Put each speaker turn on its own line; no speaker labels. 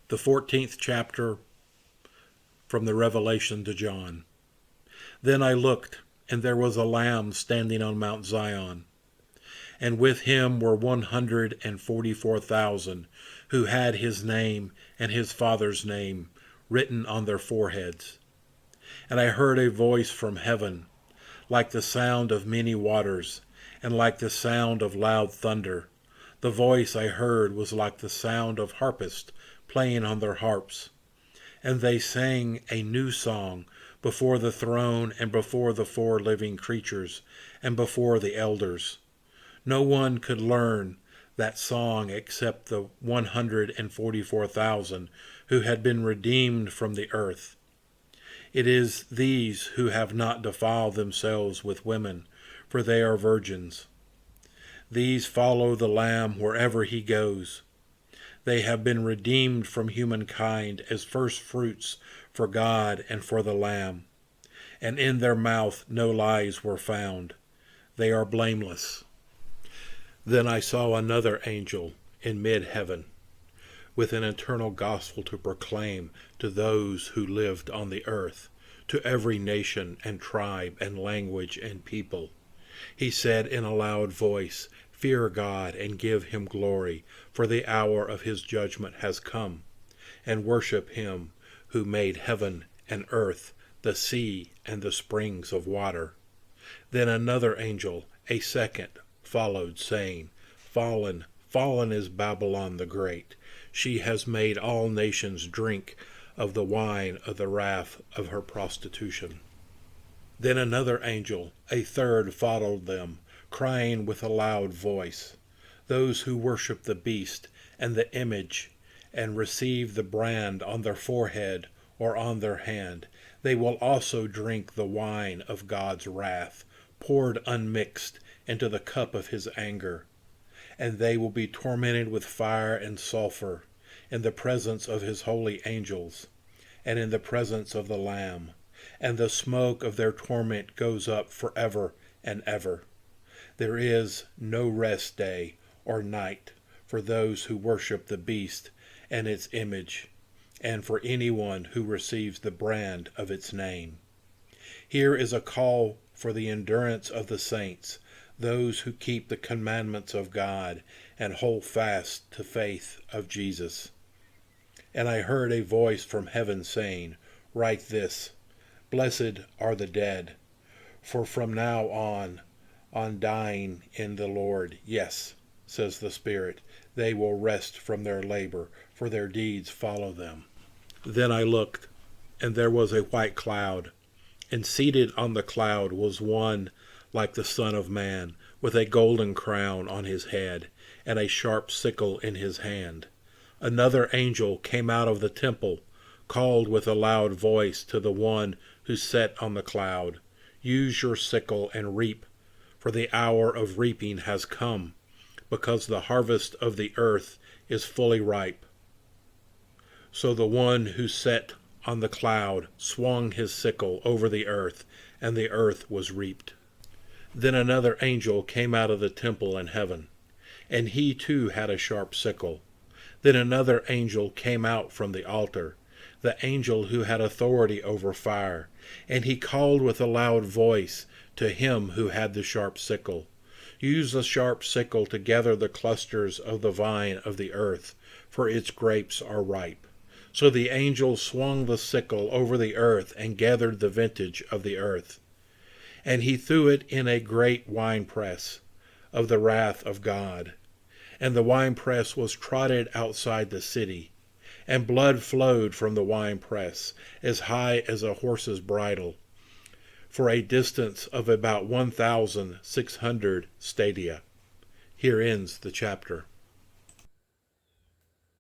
The 14th chapter from the Revelation to John. Then I looked, and there was a Lamb standing on Mount Zion, and with him were 144,000 who had his name and his Father's name written on their foreheads. And I heard a voice from heaven, like the sound of many waters, and like the sound of loud thunder. The voice I heard was like the sound of harpists playing on their harps. And they sang a new song before the throne and before the 4 living creatures and before the elders. No one could learn that song except the 144,000 who had been redeemed from the earth. It is these who have not defiled themselves with women, for they are virgins. These follow the Lamb wherever he goes. They have been redeemed from humankind as first fruits for God and for the Lamb. And in their mouth no lies were found. They are blameless. Then I saw another angel in mid-heaven, with an eternal gospel to proclaim to those who lived on the earth, to every nation and tribe and language and people. He said in a loud voice, "Fear God and give him glory, for the hour of his judgment has come, and worship him who made heaven and earth, the sea and the springs of water." Then another angel, a second, followed, saying, "Fallen, fallen is Babylon the Great. She has made all nations drink of the wine of the wrath of her prostitution." Then another angel, a third, followed them, crying with a loud voice, "Those who worship the beast and the image and receive the brand on their forehead or on their hand, they will also drink the wine of God's wrath, poured unmixed into the cup of his anger. And they will be tormented with fire and sulfur in the presence of his holy angels and in the presence of the Lamb. And the smoke of their torment goes up forever and ever. There is no rest day or night for those who worship the beast and its image, and for anyone who receives the brand of its name. Here is a call for the endurance of the saints, those who keep the commandments of God and hold fast to faith of Jesus. And I heard a voice from heaven saying, "Write this, Blessed are the dead, for from now on dying in the Lord, yes, says the Spirit, they will rest from their labor, for their deeds follow them." Then I looked, and there was a white cloud, and seated on the cloud was one like the Son of Man, with a golden crown on his head, and a sharp sickle in his hand. Another angel came out of the temple, called with a loud voice to the one who sat on the cloud, "Use your sickle and reap, for the hour of reaping has come, because the harvest of the earth is fully ripe." So the one who sat on the cloud swung his sickle over the earth, and the earth was reaped. Then another angel came out of the temple in heaven, and he too had a sharp sickle. Then another angel came out from the altar, the angel who had authority over fire, and he called with a loud voice to him who had the sharp sickle, "Use the sharp sickle to gather the clusters of the vine of the earth, for its grapes are ripe." So the angel swung the sickle over the earth and gathered the vintage of the earth. And he threw it in a great winepress of the wrath of God. And the winepress was trodden outside the city, and blood flowed from the winepress as high as a horse's bridle, for a distance of about 1,600 stadia. Here ends the chapter.